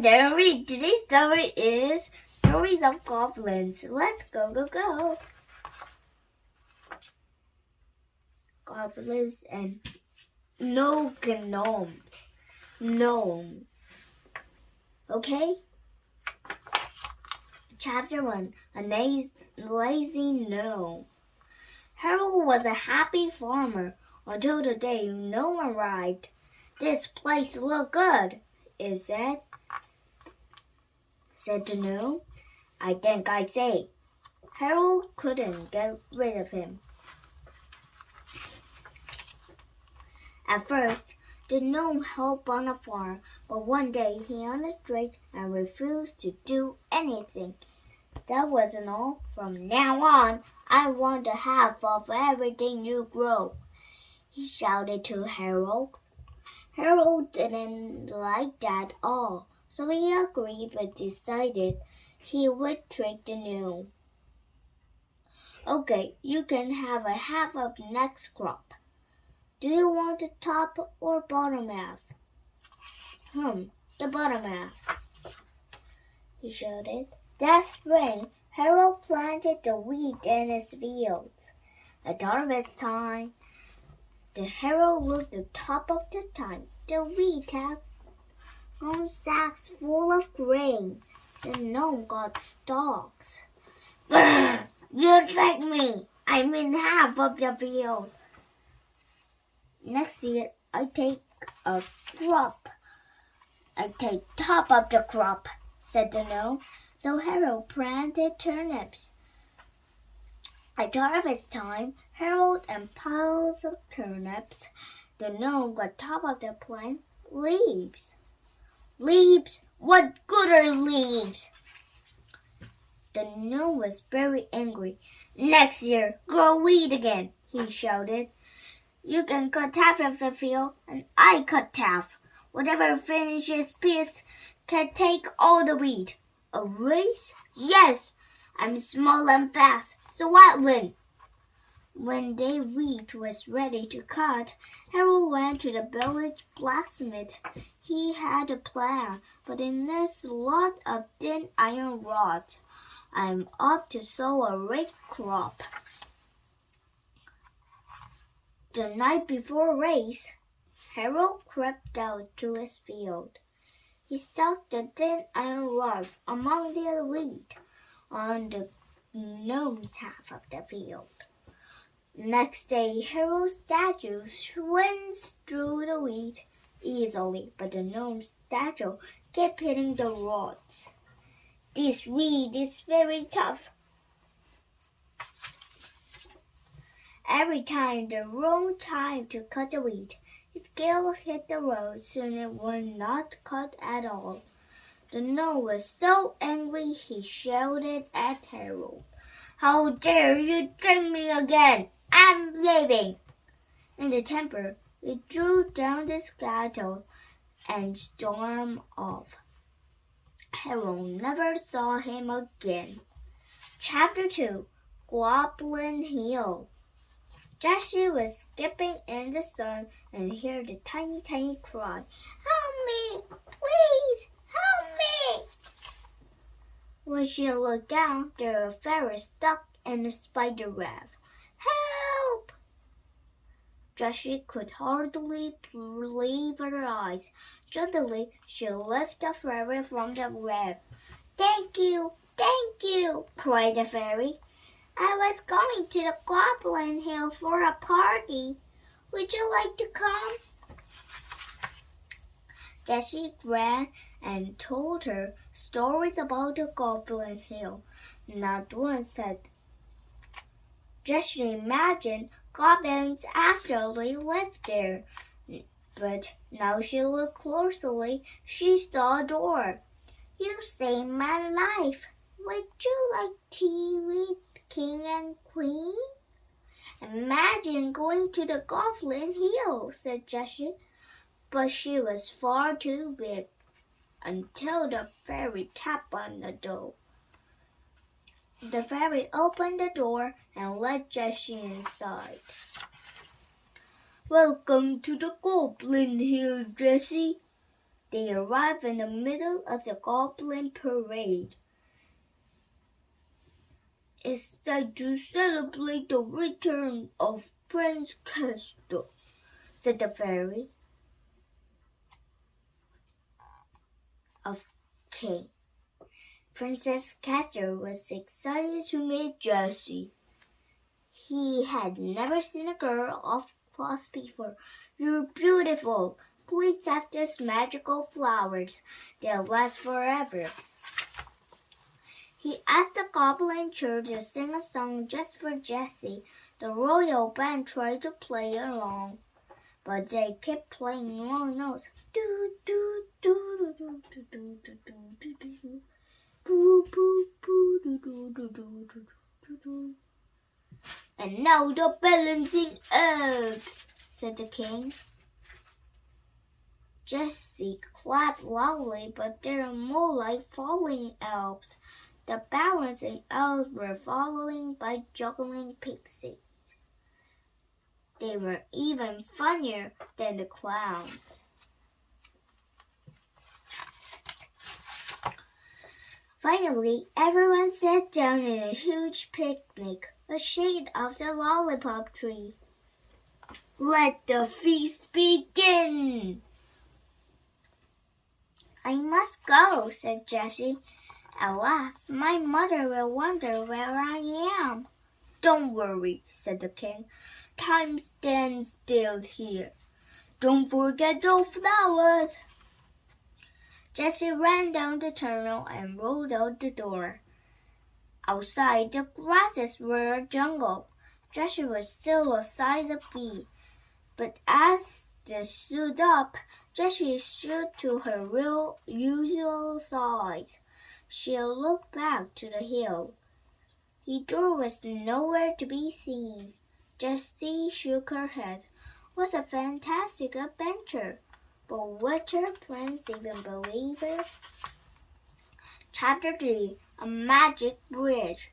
Dayoung Reads. Today's story is Stories of Goblins. Let's go. Goblins and no gnomes. Gnomes. Okay? Chapter 1. A lazy gnome. Harold was a happy farmer until the day gnome arrived. This place looked good, it said the gnome. I think I'd say. Harold couldn't get rid of him. At first, the gnome helped on the farm, but one day he understood and refused to do anything. That wasn't all. From now on, I want a half of everything you grow, he shouted to Harold. Harold didn't like that at all, so he agreed but decided he would trick the gnome. Okay, you can have a half of next crop. Do you want the top or bottom half? The bottom half, he shouted. That spring, Harold planted the wheat in his fields. At harvest time, the Harold looked the top of the time. The wheat had sacks full of grain. The gnome got stalks. Grr! You tricked me! I'm in half of the field. Next year, I take a crop. I take top of the crop, said the gnome. So Harold planted turnips. At harvest time, Harold and piles of turnips. The gnome got top of the plant, leaves. Leaves? What good are leaves? The gnome was very angry. Next year, grow wheat again, he shouted. You can cut half of the field, and I cut half. Whatever finishes piece can take all the wheat. A race? Yes, I'm small and fast, so I win. When the wheat was ready to cut, Harold went to the village blacksmith. He had a plan, but it needs a lot of thin iron rods. I'm off to sow a red crop. The night before race, Harold crept out to his field. He stuck the thin iron rods among the wheat on the gnome's half of the field. Next day, Harold's statue swims through the wheat easily, but the gnome's statue kept hitting the rods. This wheat is very tough. Every time the wrong time to cut the wheat, his scales hit the road, soon it would not cut at all. The gnome was so angry he shouted at Harold. How dare you trick me again? I'm leaving. In a temper, he threw down the scuttle and stormed off. Harold never saw him again. Chapter 2. Goblin Hill. Jessie was skipping in the sun and heard a tiny cry. Help me! Please! Help me! When she looked down, there was a fairy stuck in a spider web. Help! Jessie could hardly believe her eyes. Suddenly, she lifted the fairy from the web. Thank you! Thank you! Cried the fairy. I was going to the Goblin Hill for a party. Would you like to come? Jessie ran and told her stories about the Goblin Hill. Not one said. Jessie imagined goblins actually lived there. But now she looked closely, she saw a door. You saved my life. Would you like tea with King and Queen? Imagine going to the Goblin Hill, said Jessie, but she was far too big until the fairy tapped on the door. The fairy opened the door and let Jessie inside. Welcome to the Goblin Hill, Jessie, They arrive in the middle of the goblin parade. It's time to celebrate the return of Prince Castor, said the fairy of King. Princess Castor was excited to meet Jessie. He had never seen a girl of class before. You're beautiful. Please have these magical flowers. They'll last forever. He asked the goblin church to sing a song just for Jessie. The royal band tried to play along, but they kept playing wrong notes. Do do do do do do do do do do do. Boo boo boo do do do do do do do. And now the balancing ups, said the king. Jessie clapped loudly, but they were more like falling elves. The balancing elves were followed by juggling pixies. They were even funnier than the clowns. Finally, everyone sat down in a huge picnic, a shade of the lollipop tree. Let the feast begin! I must go, said Jessie. At last, my mother will wonder where I am. Don't worry, said the king. Time stands still here. Don't forget those flowers. Jessie ran down the tunnel and rolled out the door. Outside, the grasses were a jungle. Jessie was still the size of a bee. But as they stood up, Jessie stood to her usual size. She looked back to the hill. The door was nowhere to be seen. Jessie shook her head. What a fantastic adventure! But would her prince even believe her? Chapter 3, A Magic Bridge.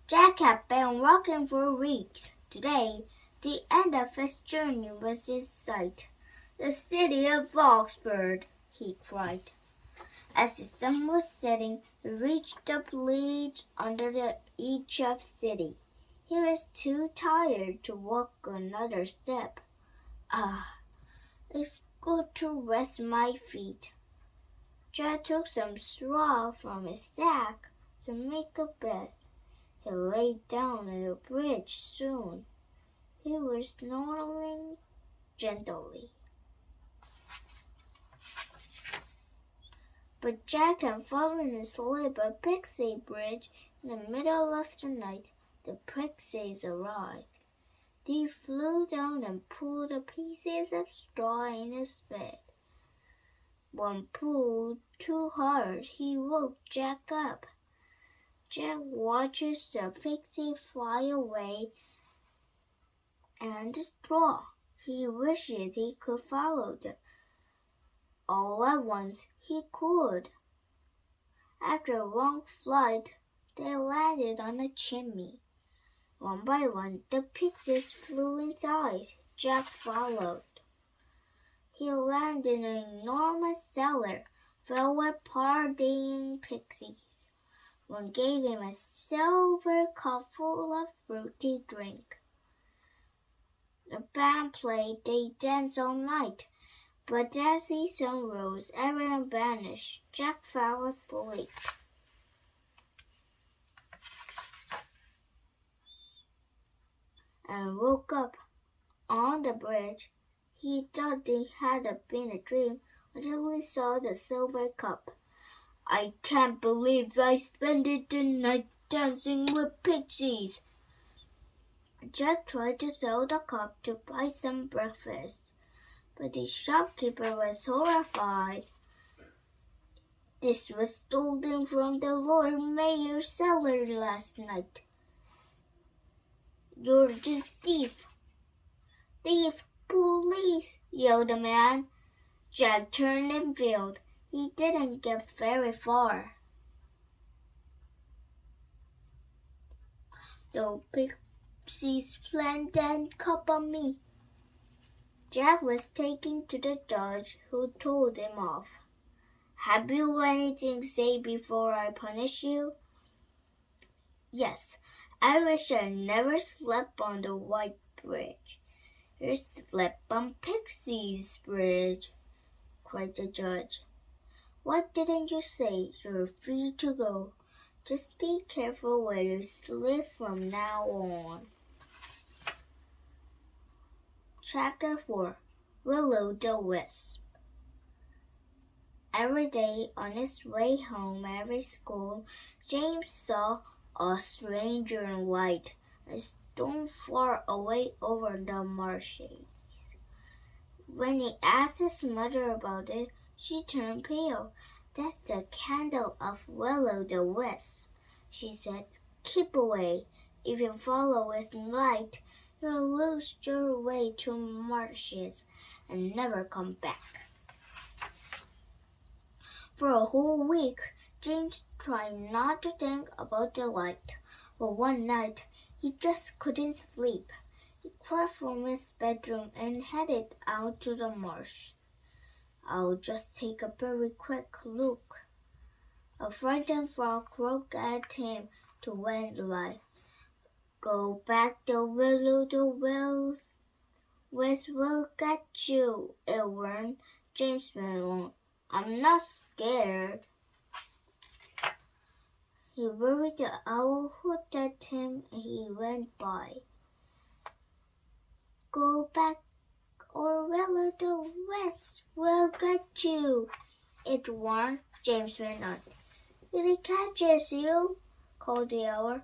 Jack had been walking for weeks. Today, the end of his journey was in sight. The city of Oxford, he cried. As the sun was setting, he reached the bridge under the edge of the city. He was too tired to walk another step. Ah, it's good to rest my feet. Jack took some straw from his sack to make a bed. He lay down on the bridge soon. He was snoring gently. But Jack had fallen asleep at Pixie Bridge in the middle of the night. The pixies arrived. They flew down and pulled the pieces of straw in his bed. One pulled too hard, he woke Jack up. Jack watches the pixie fly away and the straw. He wishes he could follow them. All at once he could. After a long flight, they landed on a chimney. One by one, the pixies flew inside. Jack followed. He landed in an enormous cellar filled with partying pixies. One gave him a silver cup full of fruity drink. The band played, they danced all night. But as the sun rose, everyone vanished. Jack fell asleep. And woke up on the bridge. He thought it had been a dream until he saw the silver cup. I can't believe I spent the night dancing with pixies. Jack tried to sell the cup to buy some breakfast, but the shopkeeper was horrified. This was stolen from the Lord Mayor's cellar last night. You're just thief! Thief! Police! Yelled the man. Jack turned and fled. He didn't get very far. The pixies planted that cup on me. Jack was taken to the judge, who told him off. Have you anything to say before I punish you? Yes, I wish I never slept on the white bridge. You slept on Pixie's bridge, cried the judge. What didn't you say? You're free to go. Just be careful where you sleep from now on. Chapter 4. Will-o'-the-Wisp. Every day on his way home every school, James saw a stranger light, a stone far away over the marshes. When he asked his mother about it, she turned pale. That's the candle of Will-o'-the-Wisp, she said. Keep away. If you follow its light, you'll lose your way to marshes and never come back. For a whole week, James tried not to think about the light, but one night he just couldn't sleep. He crept from his bedroom and headed out to the marsh. I'll just take a very quick look. A frightened frog croaked at him to wend by. Go back, the will-o'-the-wisp will get you, it warned. James went on. I'm not scared. He worried the owl hooted at him and he went by. Go back or will-o'-the-wisp will get you, it warned. James went on. If he catches you, called the owl,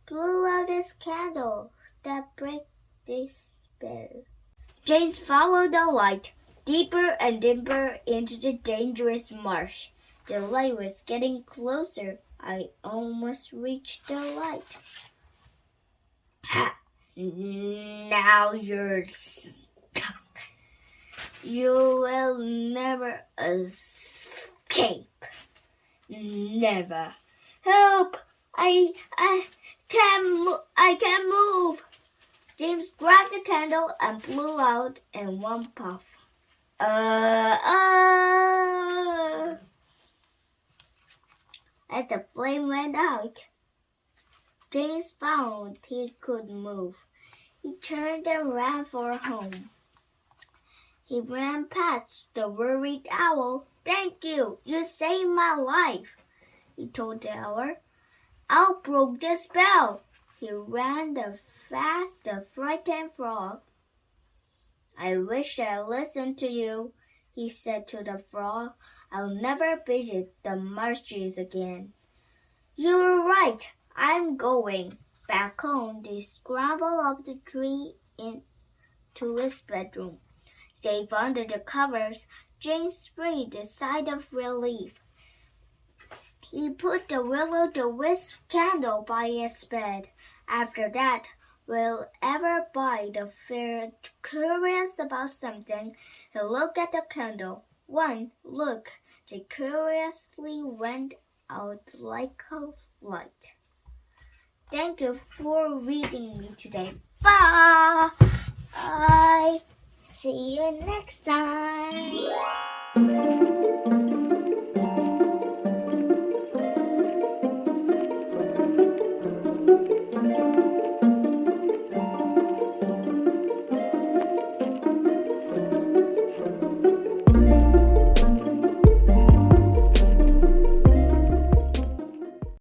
blow out his candle that break this spell. James followed the light deeper and deeper into the dangerous marsh. The light was getting closer. I almost reached the light. Ha! Now you're stuck. You will never escape. Never. Help! I can't move. James grabbed the candle and blew out in one puff. As the flame went out, James found he could move. He turned and ran for home. He ran past the worried owl. Thank you, you saved my life, he told the owl. Owl broke the spell. He ran fast the frightened frog. I wish I listened to you, he said to the frog. I'll never visit the marshes again. You were right. I'm going. Back home, they scrambled up the tree into his bedroom. Safe under the covers, James breathed a sigh of relief. He put the will-o'-the-wisp candle by his bed. After that, whenever by the fair curious about something, he looked at the candle. One look, they curiously went out like a light. Thank you for reading me today. Bye! See you next time.